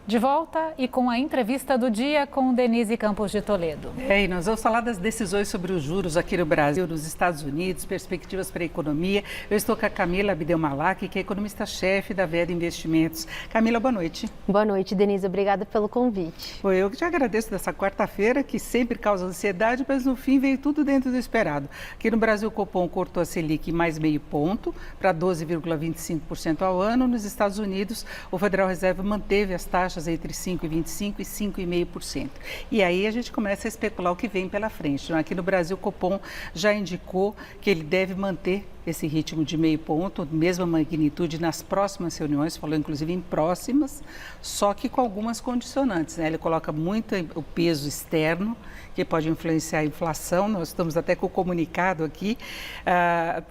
De volta e com a entrevista do dia com Denise Campos de Toledo. E nós vamos falar das decisões sobre os juros aqui no Brasil, nos Estados Unidos, perspectivas para a economia. Eu estou com a Camila Abdelmalak, que é economista-chefe da Veda Investimentos. Camila, boa noite. Boa noite, Denise. Obrigada pelo convite. Eu que te agradeço dessa quarta-feira, que sempre causa ansiedade, mas no fim veio tudo dentro do esperado. Aqui no Brasil, o Copom cortou a Selic mais meio ponto para 12,25% ao ano. Nos Estados Unidos, o Federal Reserve manteve as taxas entre 5,25% e 5,5%. E aí a gente começa a especular o que vem pela frente. Aqui no Brasil, o Copom já indicou que ele deve manter esse ritmo de meio ponto, mesma magnitude nas próximas reuniões, falou inclusive em próximas, só que com algumas condicionantes, né? Ele coloca muito o peso externo, que pode influenciar a inflação, nós estamos até com o comunicado aqui.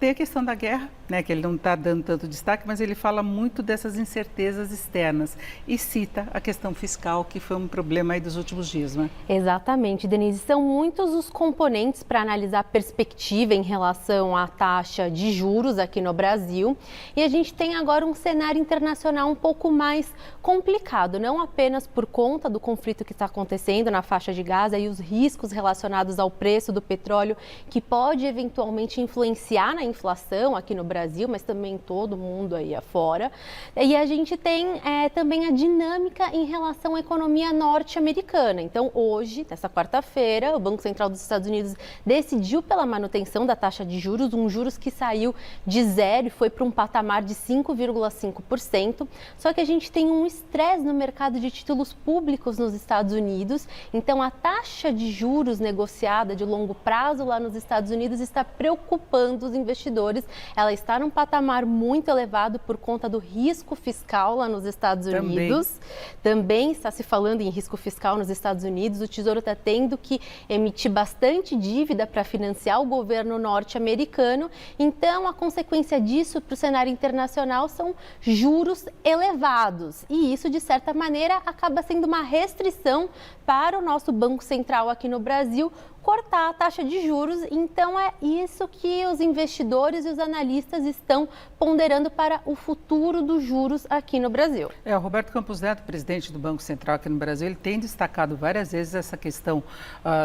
Tem a questão da guerra, né, que ele não está dando tanto destaque, mas ele fala muito dessas incertezas externas e cita a questão fiscal, que foi um problema aí dos últimos dias, né? Exatamente, Denise. São muitos os componentes para analisar a perspectiva em relação à taxa de juros aqui no Brasil. E a gente tem agora um cenário internacional um pouco mais complicado, não apenas por conta do conflito que está acontecendo na faixa de Gaza e os riscos relacionados ao preço do petróleo, que pode eventualmente influenciar na inflação aqui no Brasil, mas também em todo o mundo aí afora. E a gente tem também a dinâmica em relação à economia norte-americana. Então, hoje, nessa quarta-feira, o Banco Central dos Estados Unidos decidiu pela manutenção da taxa de juros, juros que saiu de zero e foi para um patamar de 5,5%. Só que a gente tem um estresse no mercado de títulos públicos nos Estados Unidos. Então, a taxa de juros negociada de longo prazo lá nos Estados Unidos está preocupando os investidores. Ela está num patamar muito elevado por conta do risco fiscal lá nos Estados Unidos. Também está se falando em risco fiscal nos Estados Unidos. O Tesouro está tendo que emitir bastante dívida para financiar o governo norte-americano. Então, a consequência disso para o cenário internacional são juros elevados. E isso, de certa maneira, acaba sendo uma restrição para o nosso Banco Central aqui no Brasil cortar a taxa de juros. Então, é isso que os investidores e os analistas estão ponderando para o futuro dos juros aqui no Brasil. O Roberto Campos Neto, presidente do Banco Central aqui no Brasil, ele tem destacado várias vezes essa questão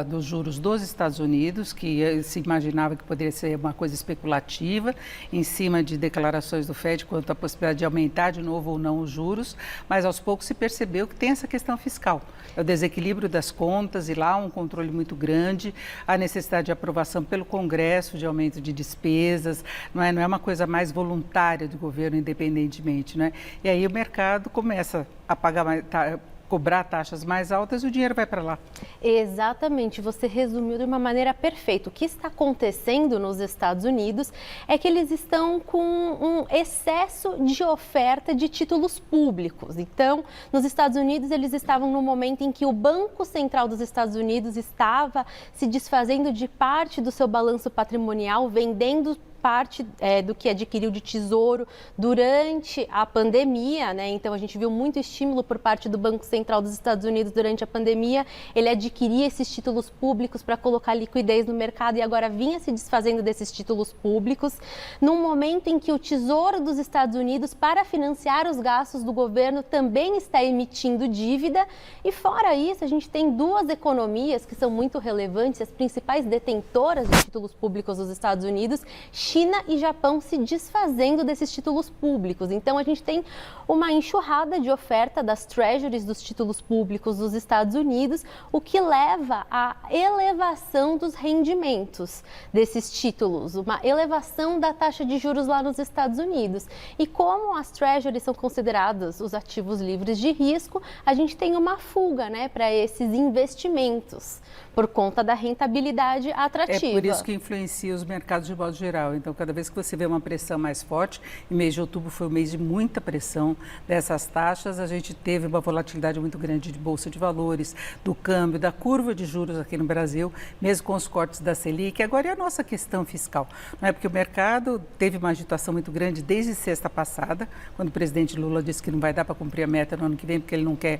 dos juros dos Estados Unidos, que se imaginava que poderia ser uma coisa especulativa, em cima de declarações do FED quanto à possibilidade de aumentar de novo ou não os juros, mas aos poucos se percebeu que tem essa questão fiscal. É o desequilíbrio das contas e lá um controle muito grande, a necessidade de aprovação pelo Congresso de aumento de despesas, não é uma coisa mais voluntária do governo independentemente, né? E aí o mercado começa a pagar mais, cobrar taxas mais altas e o dinheiro vai para lá. Exatamente, você resumiu de uma maneira perfeita. O que está acontecendo nos Estados Unidos é que eles estão com um excesso de oferta de títulos públicos. Então, nos Estados Unidos, eles estavam no momento em que o Banco Central dos Estados Unidos estava se desfazendo de parte do seu balanço patrimonial, vendendo parte do que adquiriu de tesouro durante a pandemia, né? Então a gente viu muito estímulo por parte do Banco Central dos Estados Unidos durante a pandemia. Ele adquiria esses títulos públicos para colocar liquidez no mercado e agora vinha se desfazendo desses títulos públicos, num momento em que o Tesouro dos Estados Unidos, para financiar os gastos do governo, também está emitindo dívida. E fora isso, a gente tem duas economias que são muito relevantes, as principais detentoras de títulos públicos dos Estados Unidos, China e Japão, se desfazendo desses títulos públicos. Então, a gente tem uma enxurrada de oferta das treasuries dos títulos públicos dos Estados Unidos, o que leva à elevação dos rendimentos desses títulos, uma elevação da taxa de juros lá nos Estados Unidos. E como as treasuries são consideradas os ativos livres de risco, a gente tem uma fuga, né, para esses investimentos, por conta da rentabilidade atrativa. É por isso que influencia os mercados de modo geral. Então, cada vez que você vê uma pressão mais forte, em mês de outubro foi um mês de muita pressão dessas taxas, a gente teve uma volatilidade muito grande de bolsa de valores, do câmbio, da curva de juros aqui no Brasil, mesmo com os cortes da Selic. Agora é a nossa questão fiscal, não é? Porque o mercado teve uma agitação muito grande desde sexta passada, quando o presidente Lula disse que não vai dar para cumprir a meta no ano que vem, porque ele não quer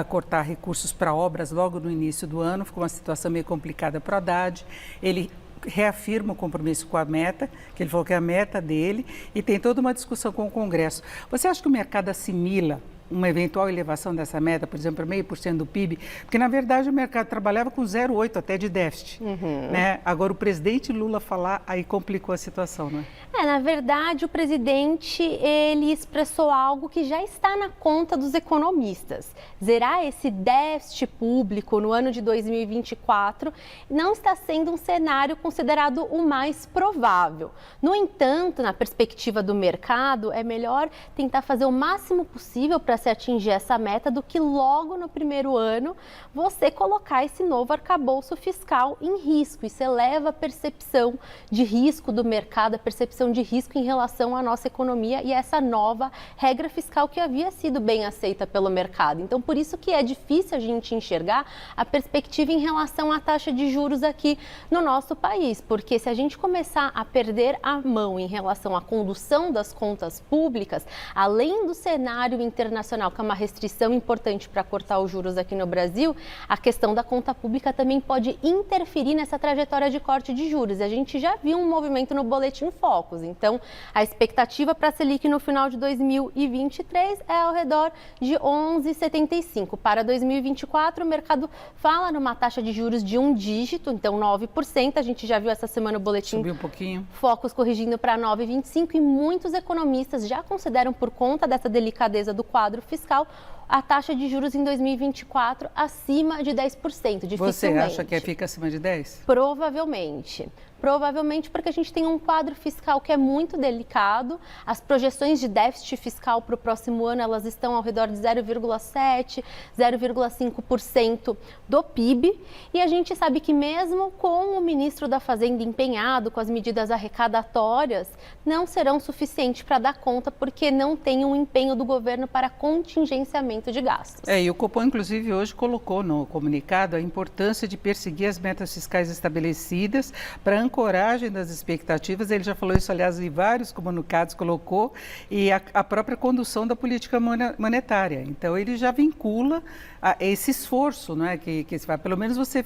cortar recursos para obras logo no início do ano. Ficou uma situação meio complicada para o Haddad. Ele reafirma o compromisso com a meta, que ele falou que é a meta dele, e tem toda uma discussão com o Congresso. Você acha que o mercado assimila uma eventual elevação dessa meta, por exemplo, para 0,5% do PIB, porque na verdade o mercado trabalhava com 0,8% até de déficit, né? Agora o presidente Lula falar, aí complicou a situação, né? Na verdade, o presidente, ele expressou algo que já está na conta dos economistas. Zerar esse déficit público no ano de 2024 não está sendo um cenário considerado o mais provável. No entanto, na perspectiva do mercado, é melhor tentar fazer o máximo possível para se atingir essa meta do que logo no primeiro ano você colocar esse novo arcabouço fiscal em risco. Isso eleva a percepção de risco do mercado, a percepção de risco em relação à nossa economia e a essa nova regra fiscal que havia sido bem aceita pelo mercado. Então, por isso que é difícil a gente enxergar a perspectiva em relação à taxa de juros aqui no nosso país, porque se a gente começar a perder a mão em relação à condução das contas públicas, além do cenário internacional, que é uma restrição importante para cortar os juros aqui no Brasil, a questão da conta pública também pode interferir nessa trajetória de corte de juros. A gente já viu um movimento no Boletim Focus. Então, a expectativa para a Selic no final de 2023 é ao redor de 11,75. Para 2024, o mercado fala numa taxa de juros de um dígito, então 9%. A gente já viu essa semana o Boletim Subiu um pouquinho. Focus corrigindo para 9,25 e muitos economistas já consideram, por conta dessa delicadeza do quadro fiscal, a taxa de juros em 2024 acima de 10%. Dificilmente. Você acha que fica acima de 10%? Provavelmente. Provavelmente porque a gente tem um quadro fiscal que é muito delicado. As projeções de déficit fiscal para o próximo ano, elas estão ao redor de 0,7%, 0,5% do PIB. E a gente sabe que mesmo com o ministro da Fazenda empenhado com as medidas arrecadatórias, não serão suficientes para dar conta, porque não tem um empenho do governo para contingenciamento de gastos. E o Copom, inclusive, hoje colocou no comunicado a importância de perseguir as metas fiscais estabelecidas para ancoragem das expectativas. Ele já falou isso, aliás, em vários comunicados, colocou, e a própria condução da política monetária. Então, ele já vincula esse esforço, não é, que se vai, pelo menos você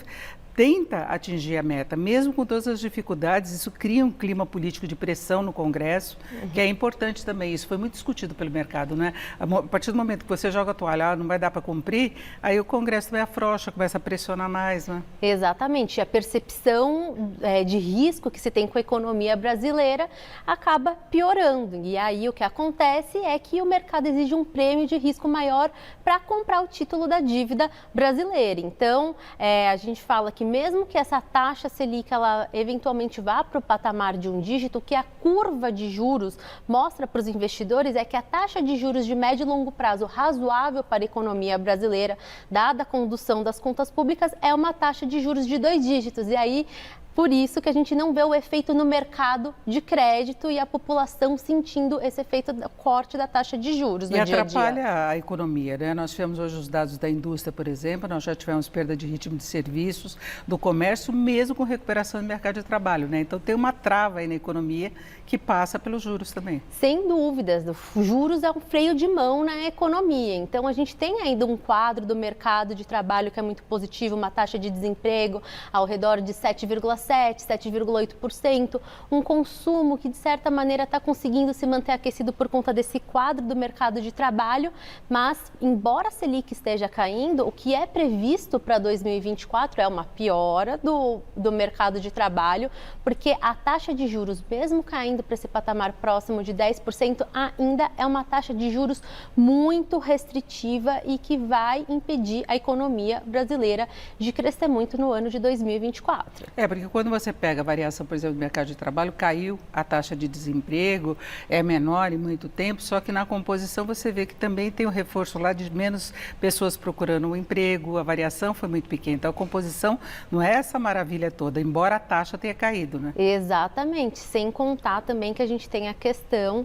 tenta atingir a meta, mesmo com todas as dificuldades. Isso cria um clima político de pressão no Congresso, que é importante também. Isso foi muito discutido pelo mercado, né? A partir do momento que você joga a toalha, não vai dar para cumprir, aí o Congresso vai afrouxa, começa a pressionar mais, né? Exatamente. A percepção de risco que se tem com a economia brasileira acaba piorando. E aí o que acontece é que o mercado exige um prêmio de risco maior para comprar o título da dívida brasileira. Então, a gente fala que mesmo que essa taxa Selic ela eventualmente vá para o patamar de um dígito, o que a curva de juros mostra para os investidores é que a taxa de juros de médio e longo prazo razoável para a economia brasileira, dada a condução das contas públicas, é uma taxa de juros de 2 dígitos. E aí, por isso que a gente não vê o efeito no mercado de crédito e a população sentindo esse efeito do corte da taxa de juros no dia a dia. E atrapalha a economia, né? Nós tivemos hoje os dados da indústria, por exemplo, nós já tivemos perda de ritmo de serviços, do comércio, mesmo com recuperação do mercado de trabalho, né? Então tem uma trava aí na economia que passa pelos juros também. Sem dúvidas, os juros é um freio de mão na economia. Então a gente tem ainda um quadro do mercado de trabalho que é muito positivo, uma taxa de desemprego ao redor de 7,7%, 7,8%, um consumo que de certa maneira está conseguindo se manter aquecido por conta desse quadro do mercado de trabalho, mas embora a Selic esteja caindo, o que é previsto para 2024 é uma piora do mercado de trabalho, porque a taxa de juros, mesmo caindo para esse patamar próximo de 10%, ainda é uma taxa de juros muito restritiva e que vai impedir a economia brasileira de crescer muito no ano de 2024. Porque quando você pega a variação, por exemplo, do mercado de trabalho, caiu a taxa de desemprego, é menor em muito tempo, só que na composição você vê que também tem um reforço lá de menos pessoas procurando um emprego, a variação foi muito pequena. Então a composição não é essa maravilha toda, embora a taxa tenha caído, né? Exatamente, sem contar também que a gente tem a questão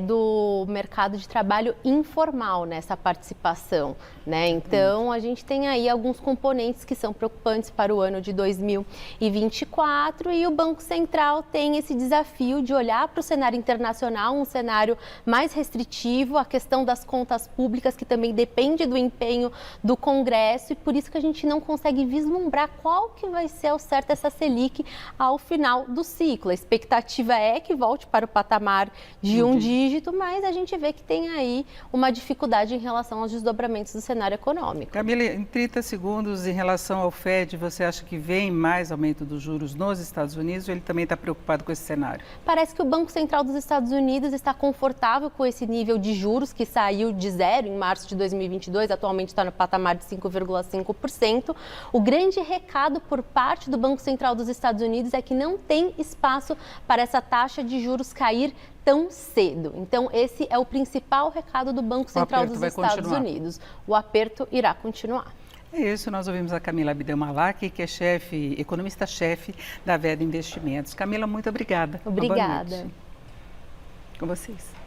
do mercado de trabalho informal nessa participação, né? Então a gente tem aí alguns componentes que são preocupantes para o ano de 2024. 2024 e o Banco Central tem esse desafio de olhar para o cenário internacional, um cenário mais restritivo, a questão das contas públicas, que também depende do empenho do Congresso, e por isso que a gente não consegue vislumbrar qual que vai ser ao certo essa Selic ao final do ciclo. A expectativa é que volte para o patamar de um dígito, mas a gente vê que tem aí uma dificuldade em relação aos desdobramentos do cenário econômico. Camila, em 30 segundos, em relação ao FED, você acha que vem mais aumento dos juros nos Estados Unidos ou ele também está preocupado com esse cenário? Parece que o Banco Central dos Estados Unidos está confortável com esse nível de juros que saiu de zero em março de 2022, atualmente está no patamar de 5,5%. O grande recado por parte do Banco Central dos Estados Unidos é que não tem espaço para essa taxa de juros cair tão cedo. Então, esse é o principal recado do Banco Central dos Estados Unidos. O aperto irá continuar. É isso, nós ouvimos a Camila Abdel-Malak, que é economista-chefe da Veda Investimentos. Camila, muito obrigada. Obrigada. Com vocês.